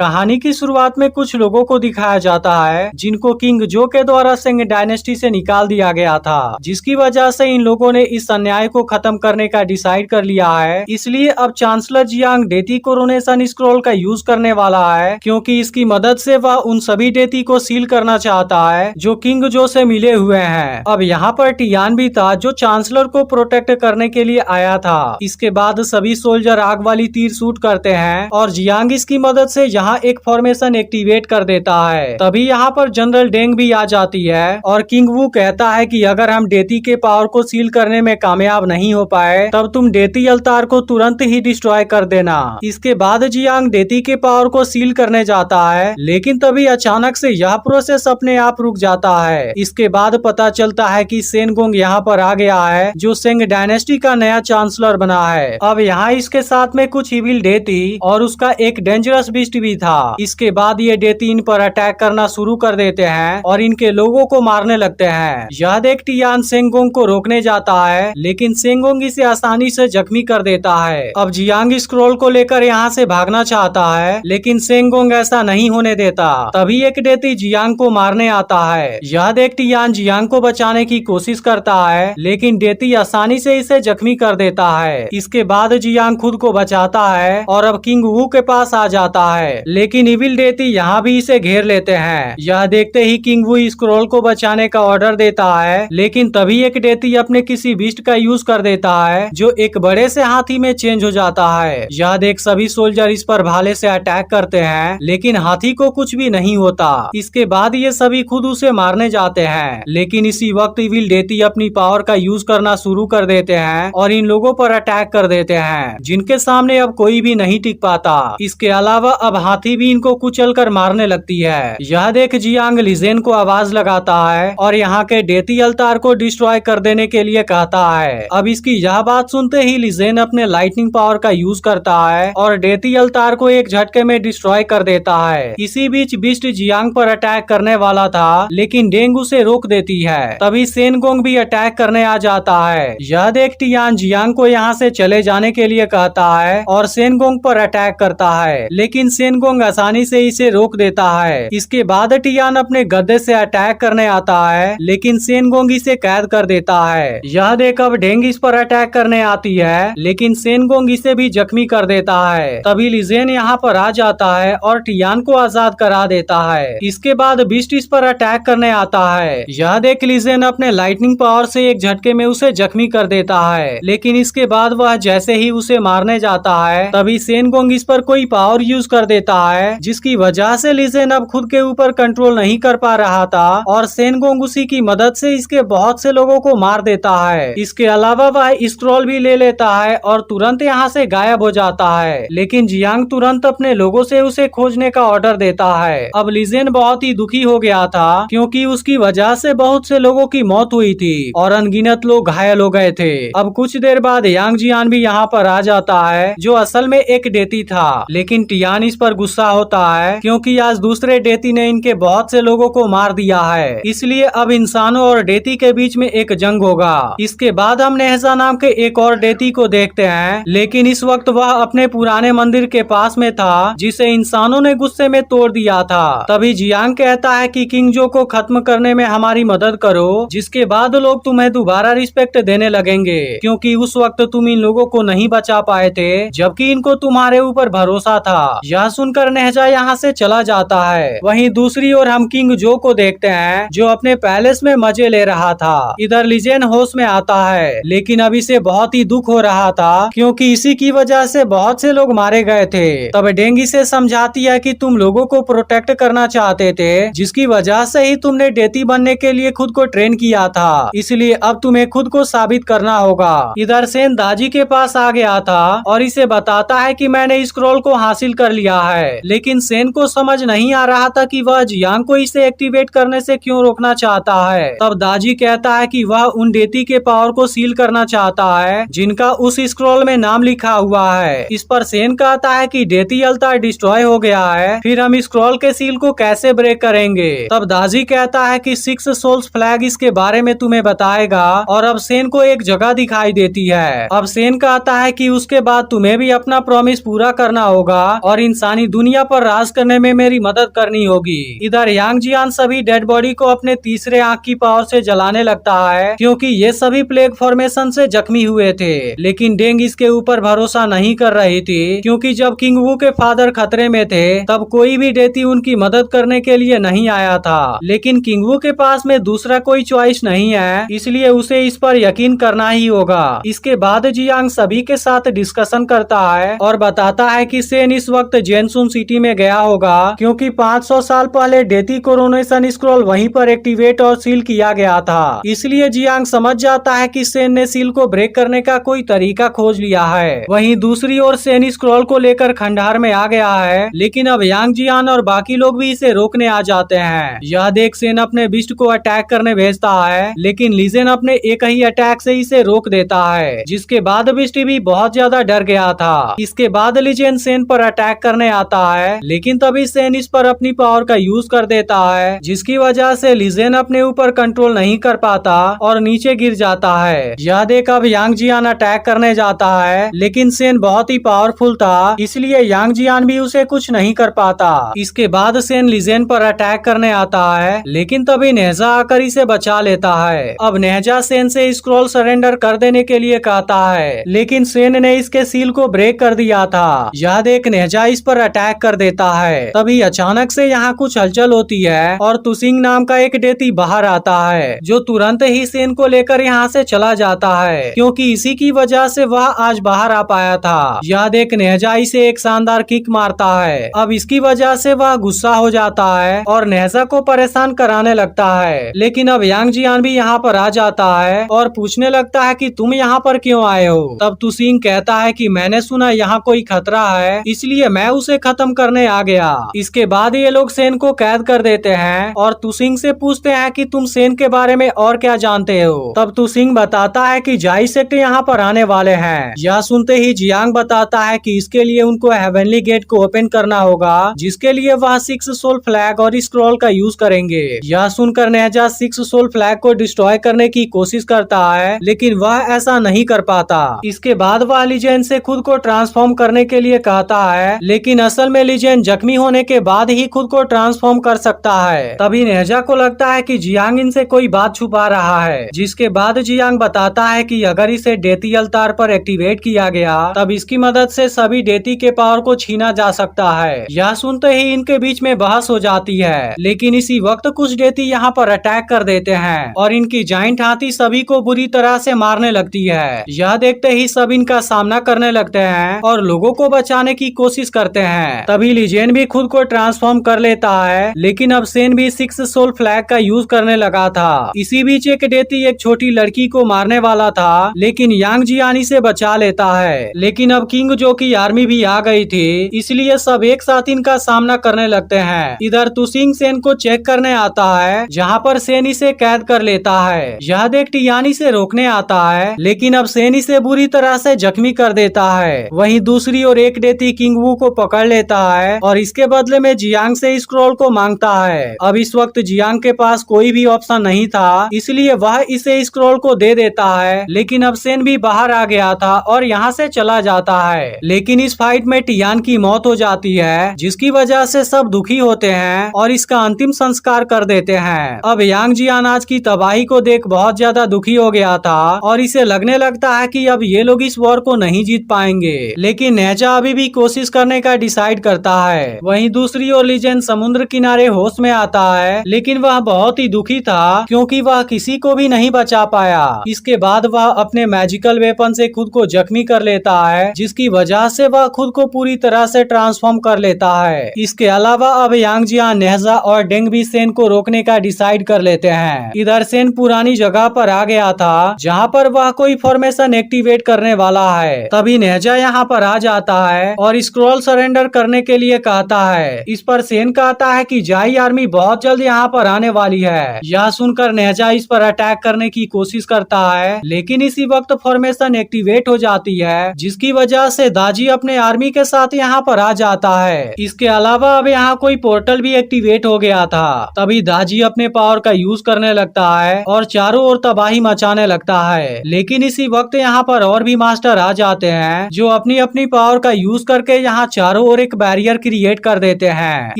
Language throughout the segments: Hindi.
कहानी की शुरुआत में कुछ लोगों को दिखाया जाता है जिनको किंग जो के द्वारा सेंग डायनेस्टी से निकाल दिया गया था, जिसकी वजह से इन लोगों ने इस अन्याय को खत्म करने का डिसाइड कर लिया है। इसलिए अब चांसलर जियांग डेती कोरोनेशन स्क्रॉल का यूज करने वाला है, क्योंकि इसकी मदद से वह उन सभी डेती को सील करना चाहता है जो किंग जो से मिले हुए हैं। अब यहाँ पर टियान भी था जो चांसलर को प्रोटेक्ट करने के लिए आया था। इसके बाद सभी सोल्जर आग वाली तीर शूट करते हैं और जियांग इसकी मदद से यहाँ एक फॉर्मेशन एक्टिवेट कर देता है। तभी यहाँ पर जनरल डेंग भी आ जाती है और किंग वू कहता है कि अगर हम डेती के पावर को सील करने में कामयाब नहीं हो पाए तब तुम डेती अल्तार को तुरंत ही डिस्ट्रॉय कर देना। इसके बाद जियांग डेती के पावर को सील करने जाता है, लेकिन तभी अचानक से यह प्रोसेस अपने आप रुक जाता है। इसके बाद पता चलता है कि सेनगोंग यहाँ पर आ गया है जो सेंग डायनेस्टी का नया चांसलर बना है। अब यहाँ इसके साथ में कुछ इविल डेती और उसका एक डेंजरस बीस्ट भी था। इसके बाद ये डेती इन पर अटैक करना शुरू कर देते हैं और इनके लोगों को मारने लगते हैं। यह देख टियान सेंगोंग को रोकने जाता है, लेकिन सेंगोंग इसे आसानी से जख्मी कर देता है। अब जियांग स्क्रॉल को लेकर यहाँ से भागना चाहता है, लेकिन सेंगोंग ऐसा नहीं होने देता। तभी एक डेती जियांग को मारने आता है। यह देख टियान जियांग को बचाने की कोशिश करता है, लेकिन डेती आसानी से इसे जख्मी कर देता है। इसके बाद जियांग खुद को बचाता है और अब किंग वू के पास आ जाता है, लेकिन इविल डेती यहाँ भी इसे घेर लेते हैं। यह देखते ही किंग वू स्क्रॉल को बचाने का ऑर्डर देता है, लेकिन तभी एक डेती अपने किसी बीस्ट का यूज कर देता है जो एक बड़े से हाथी में चेंज हो जाता है। यह देख सभी सोल्जर इस पर भाले से अटैक करते हैं, लेकिन हाथी को कुछ भी नहीं होता। इसके बाद ये सभी खुद उसे मारने जाते हैं, लेकिन इसी वक्त इविल डेती अपनी पावर का यूज करना शुरू कर देते हैं और इन लोगों पर अटैक कर देते हैं, जिनके सामने अब कोई भी नहीं टिक पाता। इसके अलावा अब हाथी भी इनको कुचल कर मारने लगती है। यह देख जियांग लिजेन को आवाज लगाता है और यहाँ के डेती अल्तार को डिस्ट्रॉय कर देने के लिए कहता है। अब इसकी यह बात सुनते ही लिजेन अपने लाइटनिंग पावर का यूज करता है और डेती अल्तार को एक झटके में डिस्ट्रॉय कर देता है। इसी बीच बिस्ट जियांग पर अटैक करने वाला था, लेकिन डेंग उसे रोक देती है। तभी सेनगोंग भी अटैक करने आ जाता है। यह देख टियान जियांग को यहाँ से चले जाने के लिए कहता है और सेनगोंग पर अटैक करता है, लेकिन सेनगोंग आसानी से इसे रोक देता है। इसके बाद टियान अपने गद्दे से अटैक करने आता है, लेकिन सेनगोंग इसे कैद कर देता है। यह देख अब डेंग इस पर अटैक करने आती है, लेकिन सेनगोंग इसे भी जख्मी कर देता है। तभी लिजेन यहाँ पर आ जाता है और टियान को आजाद करा देता है। इसके बाद बिस्ट इस पर अटैक करने आता है। यह देख लिजेन अपने लाइटनिंग पावर से एक झटके में उसे जख्मी कर देता है, लेकिन इसके बाद वह जैसे ही उसे मारने जाता है तभी सेनगोंग इस पर कोई पावर यूज कर देता है, जिसकी वजह से लिजेन अब खुद के ऊपर कंट्रोल नहीं कर पा रहा था और सेनगोंग उसी की मदद से इसके बहुत से लोगों को मार देता है। इसके अलावा वह स्क्रॉल भी ले लेता है और तुरंत यहाँ से गायब हो जाता है, लेकिन जियांग तुरंत अपने लोगों से उसे खोजने का ऑर्डर देता है। अब लिजेन बहुत ही दुखी हो गया था, क्योंकि उसकी वजह से बहुत से लोगों की मौत हुई थी और अनगिनत लोग घायल हो गए थे। अब कुछ देर बाद यांग जियान भी यहाँ पर आ जाता है, जो असल में एक डेती था, लेकिन टियान इस पर गुस्सा होता है क्योंकि आज दूसरे डेती ने इनके बहुत से लोगों को मार दिया है। इसलिए अब इंसानों और डेती के बीच में एक जंग होगा। इसके बाद हम नेहजा नाम के एक और डेती को देखते हैं, लेकिन इस वक्त वह अपने पुराने मंदिर के पास में था, जिसे इंसानों ने गुस्से में तोड़ दिया था। तभी जियांग कहता है कि किंग जो को खत्म करने में हमारी मदद करो, जिसके बाद लोग तुम्हें दोबारा रिस्पेक्ट देने लगेंगे, क्योंकि उस वक्त तुम इन लोगों को नहीं बचा पाए थे, जबकि इनको तुम्हारे ऊपर भरोसा था। यह सुनकर नेहजा यहाँ से चला जाता है। वहीं दूसरी ओर हम किंग जो को देखते हैं, जो अपने पैलेस में मजे ले रहा था। इधर लिजेन होश में आता है, लेकिन अब इसे बहुत ही दुख हो रहा था, क्योंकि इसी की वजह से बहुत से लोग मारे गए थे। तब डेंग इसे समझाती है कि तुम लोगों को प्रोटेक्ट करना चाहते थे, जिसकी वजह से ही तुमने डेती बनने के लिए खुद को ट्रेन किया था, इसलिए अब तुम्हें खुद को साबित करना होगा। इधर सेन दाजी के पास आ गया था और इसे बताता है कि मैंने स्क्रॉल को हासिल कर लिया है, लेकिन सेन को समझ नहीं आ रहा था कि वह जियांग को इसे एक्टिवेट करने से क्यों रोकना चाहता है। तब दाजी कहता है कि वह उन डेती के पावर को सील करना चाहता है जिनका उस स्क्रॉल में नाम लिखा हुआ है। इस पर सेन कहता है कि डेती अल्तार डिस्ट्रॉय हो गया है, फिर हम स्क्रॉल के सील को कैसे ब्रेक करेंगे। तब दाजी कहता है कि 6 सोल्स फ्लैग इसके बारे में तुम्हें बताएगा, और अब सेन को एक जगह दिखाई देती है। अब सेन कहता है कि उसके बाद तुम्हें भी अपना प्रॉमिस पूरा करना होगा और इंसानी दुनिया पर राज करने में मेरी मदद करनी होगी। इधर यांग जियान सभी डेड बॉडी को अपने तीसरे आंख की पावर से जलाने लगता है, क्योंकि ये सभी प्लेग फॉर्मेशन से जख्मी हुए थे। लेकिन डेंग इसके ऊपर भरोसा नहीं कर रही थी, क्योंकि जब किंग वू के फादर खतरे में थे तब कोई भी डेती उनकी मदद करने के लिए नहीं आया था। लेकिन किंग वू के पास में दूसरा कोई चॉइस नहीं है, इसलिए उसे इस पर यकीन करना ही होगा। इसके बाद जियांग सभी के साथ डिस्कशन करता है और बताता है कि सेन इस वक्त जेनसुन सिटी में गया होगा, क्योंकि 500 साल पहले डेती कोरोनेशन स्क्रॉल वहीं पर एक्टिवेट और सील किया गया था। इसलिए जियांग समझ जाता है कि सेन ने सील को ब्रेक करने का कोई तरीका खोज लिया है। वहीं दूसरी ओर सेन स्क्रॉल को लेकर खंडहर में आ गया है, लेकिन अब यांग जियान और बाकी लोग भी इसे रोकने आ जाते हैं। यह देख सेन अपने बिस्ट को अटैक करने भेजता है, लेकिन लीजेन अपने एक ही अटैक से इसे रोक देता है, जिसके बाद बिस्ट भी बहुत ज्यादा डर गया था। इसके बाद लीजेन सेन पर अटैक करने आता है, लेकिन तभी सेन इस पर अपनी पावर का यूज कर देता है, जिसकी वजह से लीजेन अपने ऊपर कंट्रोल नहीं कर पाता और नीचे गिर जाता है। यह देख अब यांग जियान अटैक करने जाता है, लेकिन सेन बहुत ही पावरफुल था, इसलिए यांग जियान भी उसे कुछ नहीं कर पाता। इसके बाद सेन लीजेन पर अटैक करने आता है, लेकिन तभी नेहजा आकर इसे बचा लेता है। अब नेहजा सेन से स्क्रॉल सरेंडर कर देने के लिए कहता है, लेकिन सेन ने इसके सील को ब्रेक कर दिया था। यह देख नेहजा इस पर अटैक कर देता है। तभी अचानक से यहाँ कुछ हलचल होती है और तुसिंग नाम का एक डेती बाहर आता है, जो तुरंत ही सेन को लेकर यहाँ से चला जाता है, क्योंकि इसी की वजह से वह आज बाहर आ पाया था। यह देख नेहजा इसे एक शानदार किक मारता है। अब इसकी वजह से वह गुस्सा हो जाता है और नेहजा को परेशान कराने लगता है। लेकिन अब यांग जियान भी यहाँ पर आ जाता है और पूछने लगता है कि तुम यहाँ पर क्यों आए हो। तब तुसिंग कहता है कि मैंने सुना यहाँ कोई खतरा है, इसलिए मैं उसे खत्म करने आ गया। इसके बाद ये लोग सेन को कैद कर देते हैं और तुसिंग से पूछते हैं कि तुम सेन के बारे में और क्या जानते हो। तब तुसिंग बताता है कि जाई सेक्ट यहाँ पर आने वाले हैं। यह सुनते ही जियांग बताता है कि इसके लिए उनको हेवनली गेट को ओपन करना होगा, जिसके लिए वह 6 सोल फ्लैग और स्क्रॉल का यूज करेंगे। यह सुनकर नेहजा 6 सोल फ्लैग को डिस्ट्रॉय करने की कोशिश करता है, लेकिन वह ऐसा नहीं कर पाता। इसके बाद वह लीजेन से खुद को ट्रांसफॉर्म करने के लिए कहता है, लेकिन असल में लीजेन जख्मी होने के बाद ही खुद को ट्रांसफॉर्म कर सकता है। तभी नेहजा को लगता है कि जियांग इनसे कोई बात छुपा रहा है, जिसके बाद जियांग बताता है कि अगर इसे डेती अल्तार पर एक्टिवेट किया गया तब इसकी मदद से सभी डेती के पावर को छीना जा सकता है। यह सुनते ही इनके बीच में बहस हो जाती है, लेकिन इसी वक्त कुछ डेती यहाँ पर अटैक कर देते हैं और इनकी जाइंट हाथी सभी को बुरी तरह से मारने लगती है। यह देखते ही सब इनका सामना करने लगते हैं और लोगों को बचाने की कोशिश करते हैं। तभी लीजेन भी खुद को ट्रांसफॉर्म कर लेता है, लेकिन अब सेन भी 6 सोल फ्लैग का यूज करने लगा था। इसी बीच एक डेती एक छोटी लड़की को मारने वाला था, लेकिन यांग जियान से बचा लेता है। लेकिन अब किंग जो की आर्मी भी आ गई थी, इसलिए सब एक साथ इनका सामना करने लगते हैं। इधर तुसिंग सेन को चेक करने आता है, जहाँ पर सेन इसे कैद कर लेता है। यह देख टियानी से रोकने आता है, लेकिन अब सेन इसे बुरी तरह से जख्मी कर देता है। वहीं दूसरी ओर एक डेती किंग वू को पकड़ लेता है और इसके बदले में जियांग से स्क्रॉल को मांगता है। अब इस वक्त जियांग के पास कोई भी ऑप्शन नहीं था, इसलिए वह इसे स्क्रॉल को दे देता है। लेकिन अब सेन भी बाहर आ गया था और यहाँ से चला जाता है। लेकिन इस फाइट में टियान की मौत हो जाती है, जिसकी वजह से सब दुखी होते हैं और इसका अंतिम संस्कार कर देते हैं। अब यांग जियान आज की तबाही को देख बहुत ज्यादा दुखी हो गया था और इसे लगने लगता है कि अब ये लोग इस वॉर को नहीं जीत पाएंगे। लेकिन नेहजा अभी भी कोशिश करने का डिसाइड करता है। वहीं दूसरी ओर लीजेन समुद्र किनारे होश में आता है, लेकिन वह बहुत ही दुखी था क्योंकि वह किसी को भी नहीं बचा पाया। इसके बाद वह अपने मैजिकल वेपन से खुद को जख्मी कर लेता है, जिसकी वजह से वह खुद को पूरी तरह से ट्रांसफॉर्म कर लेता है। इसके अलावा अब यांग जियान, नेहजा और डेंग भी सेन को रोकने का डिसाइड कर लेते हैं। इधर सेन पुरानी जगह पर आ गया था, जहाँ पर वह कोई फॉर्मेशन एक्टिवेट करने वाला है। तभी नेहजा यहाँ पर आ जाता है और स्क्रॉल सरेंडर करने के लिए कहता है। इस पर सेन कहता है कि जाई आर्मी बहुत जल्द यहाँ पर आने वाली है। यह सुनकर नेहजा इस पर अटैक करने की कोशिश करता है, लेकिन इसी वक्त फॉर्मेशन एक्टिवेट हो जाती है, जिसकी वजह से दाजी अपने आर्मी के साथ यहाँ पर आ जाता है। इसके अलावा अब यहाँ कोई पोर्टल भी एक्टिवेट हो गया था। तभी दाजी अपने पावर का यूज करने लगता है और चारों ओर तबाही मचाने लगता है। लेकिन इसी वक्त यहाँ पर और भी मास्टर आ जाते हैं, जो अपनी अपनी पावर का यूज करके यहाँ चारों ओर एक बैरियर क्रिएट कर देते हैं।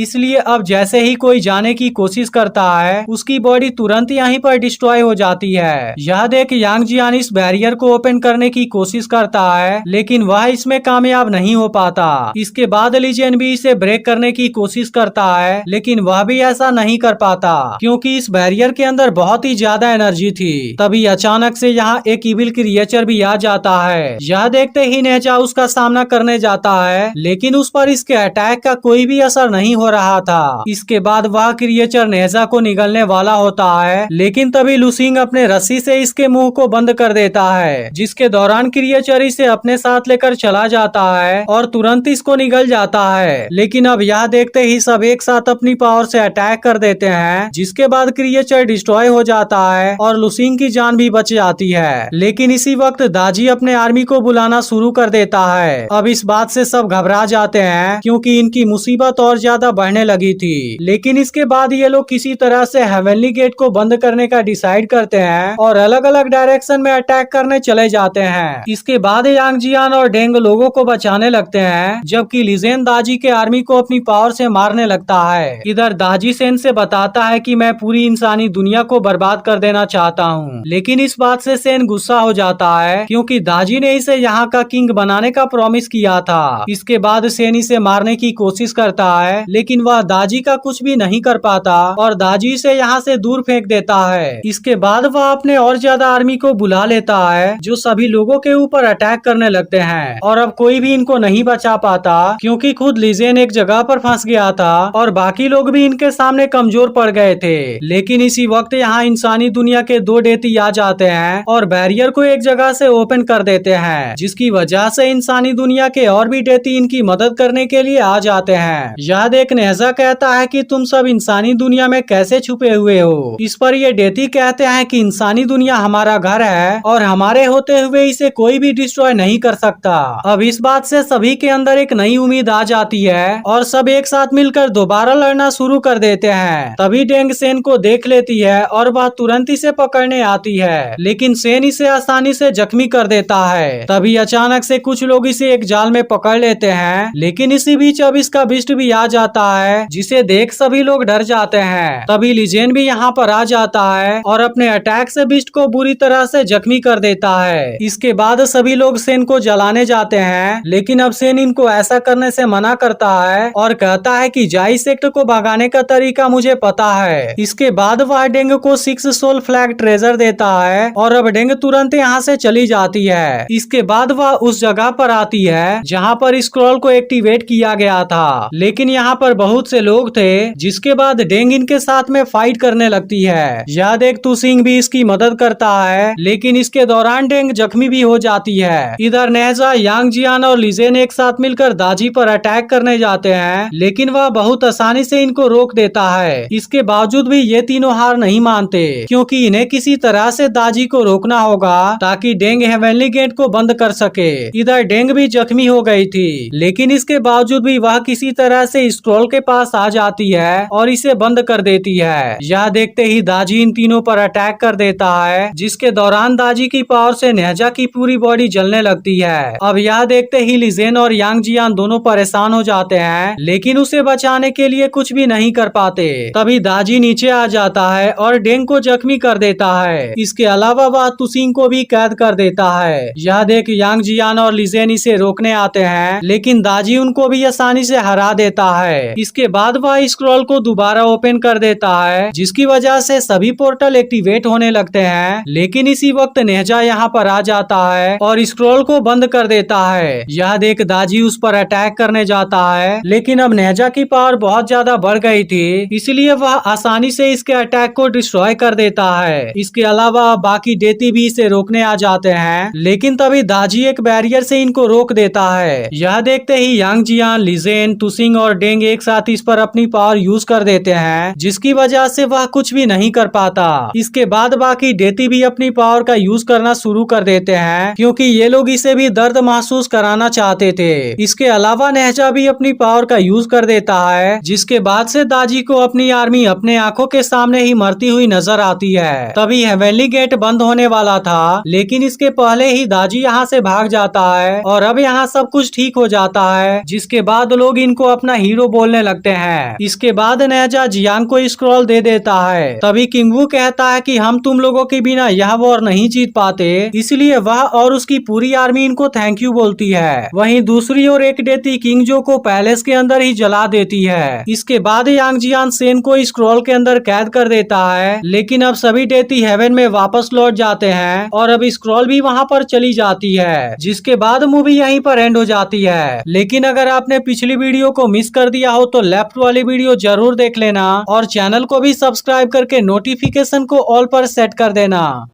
इसलिए अब जैसे ही कोई जाने की कोशिश करता है उसकी बॉडी तुरंत यहीं पर डिस्ट्रॉय हो जाती है। यह देख यांग जियान इस बैरियर को ओपन करने की कोशिश करता है लेकिन वह इसमें कामयाब नहीं हो पाता। इसके बाद लीजेन भी इसे ब्रेक करने की कोशिश करता है लेकिन वह भी ऐसा नहीं कर पाता क्योंकि इस बैरियर के अंदर बहुत ही ज्यादा एनर्जी थी। तभी अचानक से यहाँ एक इविल क्रिएचर भी आ जाता है। यह देखते ही नेजा उसका सामना करने जाता है लेकिन उस पर इसके अटैक का कोई भी असर नहीं हो रहा था। इसके बाद वह क्रिएचर नेजा को निगलने वाला होता है लेकिन तभी लुसिंग अपने रस्सी से इसके मुंह को बंद कर देता है, जिसके दौरान क्रिएचर इसे अपने साथ लेकर चला जाता है और तुरंत इसको निगल जाता है। लेकिन अब यह देखते ही सब एक साथ अपनी पावर से अटैक कर देते हैं, जिसके बाद क्रिएचर डिस्ट्रॉय हो जाता है और लुसिंग की जान भी बच जाती है। लेकिन इसी वक्त दाजी अपने आर्मी को बुलाना शुरू कर देता है। अब इस बात से सब घबरा जाते हैं क्योंकि इनकी मुसीबत और ज्यादा बढ़ने लगी थी। लेकिन इसके बाद ये लोग किसी तरह से हेवनली गेट को बंद करने का डिसाइड करते हैं और अलग अलग डायरेक्शन में अटैक करने चले जाते हैं। इसके बाद यांग जियान और डेंग लोगों को बचाने लगते हैं जबकि लीजेन दाजी के आर्मी को अपनी पावर से मारने लगता है। इधर दाजी सेन से बताता है कि मैं पूरी इंसानी दुनिया को बर्बाद कर देना चाहता हूँ, लेकिन इस बात से सेन गुस्सा हो जाता है क्योंकि दाजी ने इसे यहाँ का किंग बनाने का प्रॉमिस किया था। इसके बाद सेन इसे मारने की कोशिश करता है लेकिन वह दाजी का कुछ भी नहीं कर पाता और दाजी इसे यहाँ से दूर फेंक देता है। इसके बाद वह अपने और ज्यादा आर्मी को बुला लेता है जो सभी लोगों के ऊपर अटैक करने लगते हैं और अब कोई भी इनको नहीं बचा पाता क्योंकि खुद लीजेन एक जगह पर फंस गया था और बाकी लोग भी इनके सामने कमजोर पड़ गए थे। लेकिन इसी वक्त यहाँ इंसानी दुनिया के दो डेती आ जाते हैं और बैरियर को एक जगह से ओपन कर देते हैं, जिसकी वजह से इंसानी दुनिया के और भी डेती इनकी मदद करने के लिए आ जाते हैं। यह देख नेजा कहता है कि तुम सब इंसानी दुनिया में कैसे छुपे हुए हो। इस पर ये डेती कहते हैं कि इंसानी दुनिया हमारा घर है और हमारे होते हुए इसे कोई भी डिस्ट्रॉय नहीं कर सकता। अब इस बात से सभी के अंदर एक नई उम्मीद आ जाती है और सब एक साथ मिलकर दोबारा लड़ना शुरू कर देते हैं। तभी डेंग सेन को देख लेती है और वह तुरंत इसे पकड़ने आती है, लेकिन सेन इसे आसानी से जख्मी कर देता है। तभी अचानक से कुछ लोग इसे एक जाल में पकड़ लेते हैं, लेकिन इसी बीच अब इसका बिस्ट भी आ जाता है, जिसे देख सभी लोग डर जाते हैं। तभी लीजेन भी यहाँ पर आ जाता है और अपने अटैक से बिस्ट को बुरी तरह से जख्मी कर देता है। इसके बाद सभी लोग सेन को जलाने जाते हैं, लेकिन अब सेन इनको ऐसा करने से मना करता है और कहता है कि जाई सेक्ट को भगाने का तरीका मुझे पता है। इसके बाद वह डेंग को 6 सोल फ्लैग ट्रेजर देता है और अब डेंग तुरंत यहाँ से चली जाती है। इसके बाद वह उस जगह पर आती है जहाँ पर स्क्रॉल को एक्टिवेट किया गया था, लेकिन यहाँ पर बहुत से लोग थे, जिसके बाद डेंग इनके साथ में फाइट करने लगती है। यह देख तुसिंग भी इसकी मदद करता है, लेकिन इसके दौरान डेंग जख्मी भी हो जाती है। इधर नेजा, यांग जियान और लीजेन एक साथ मिलकर दाजी पर अटैक करने जाते हैं, लेकिन वह बहुत आसानी से इनको रोक देता है। इसके बावजूद भी ये तीनों हार नहीं मानते क्योंकि इन्हें किसी तरह से दाजी को रोकना होगा ताकि डेंग हेवनली गेट को बंद कर सके। इधर डेंग भी जख्मी हो गई थी, लेकिन इसके बावजूद भी वह किसी तरह से स्क्रॉल के पास आ जाती है और इसे बंद कर देती है। यह देखते ही दाजी इन तीनों पर अटैक कर देता है, जिसके दौरान दाजी की पावर से नेजा की पूरी बॉडी जलने लगती है। अब यह देखते ही लीजेन और यांग जियान दोनों परेशान हो जाते हैं, लेकिन उसे बचाने के लिए कुछ भी नहीं कर पाते। तभी दाजी नीचे आ जाता है और डेंग को जख्मी कर देता है। इसके अलावा वह तुसिंग को भी कैद कर देता है। यह देख यांग जियान और लीजेन इसे रोकने आते हैं, लेकिन दाजी उनको भी आसानी से हरा देता है। इसके बाद वह स्क्रॉल को दोबारा ओपन कर देता है, जिसकी वजह से सभी पोर्टल एक्टिवेट होने लगते हैं। लेकिन इसी वक्त नेजा यहाँ पर आ जाता है और स्क्रॉल को बंद कर देता है। यह देख दाजी उस पर अटैक करने जाता है, लेकिन अब नेजा की पावर बहुत ज्यादा बढ़ गई थी, इसलिए वह आसानी से इसके अटैक को डिस्ट्रॉय कर देता है। इसके अलावा बाकी डेती भी इसे रोकने आ जाते हैं, लेकिन तभी दाजी एक बैरियर से इनको रोक देता है। यह देखते ही यांग जियान, लीजेन, तुसिंग और डेंग एक साथ इस पर अपनी पावर यूज कर देते हैं, जिसकी वजह से वह कुछ भी नहीं कर पाता। इसके बाद बाकी डेती भी अपनी पावर का यूज करना शुरू कर देते हैं, क्योंकि ये लोग इसे भी दर्द महसूस कराना चाहते थे। इसके अलावा नेजा भी अपनी पावर का यूज कर देता है, जिसके बाद से दाजी को अपनी आर्मी अपने आंखों के सामने ही मरती हुई नजर आती है। तभी हेवनली गेट बंद होने वाला था, लेकिन इसके पहले ही दाजी यहाँ से भाग जाता है और अब यहाँ सब कुछ ठीक हो जाता है जिसके बाद लोग इनको अपना हीरो बोलने लगते हैं। इसके बाद नेजा जियांग को स्क्रॉल दे देता है। तभी किंग वू कहता है कि हम तुम लोगों के बिना यह वॉर नहीं जीत पाते, इसलिए वह और उसकी पूरी आर्मी इनको थैंक यू बोलती है। वहीं दूसरी ओर एक डेती किंग जो को पैलेस के अंदर ही जला देती है। इसके बाद यांग जियान सेन को स्क्रॉल के अंदर कैद कर देता है, लेकिन अब सभी डेती हेवन में वापस लौट जाते हैं और अब स्क्रॉल भी वहां पर चली जाती है, जिसके बाद मूवी यहीं पर एंड हो जाती है। लेकिन अगर आपने पिछली वीडियो को मिस कर दिया हो तो लेफ्ट वाली वीडियो जरूर देख लेना और चैनल को भी सब्सक्राइब करके नोटिफिकेशन को ऑल पर सेट कर देना।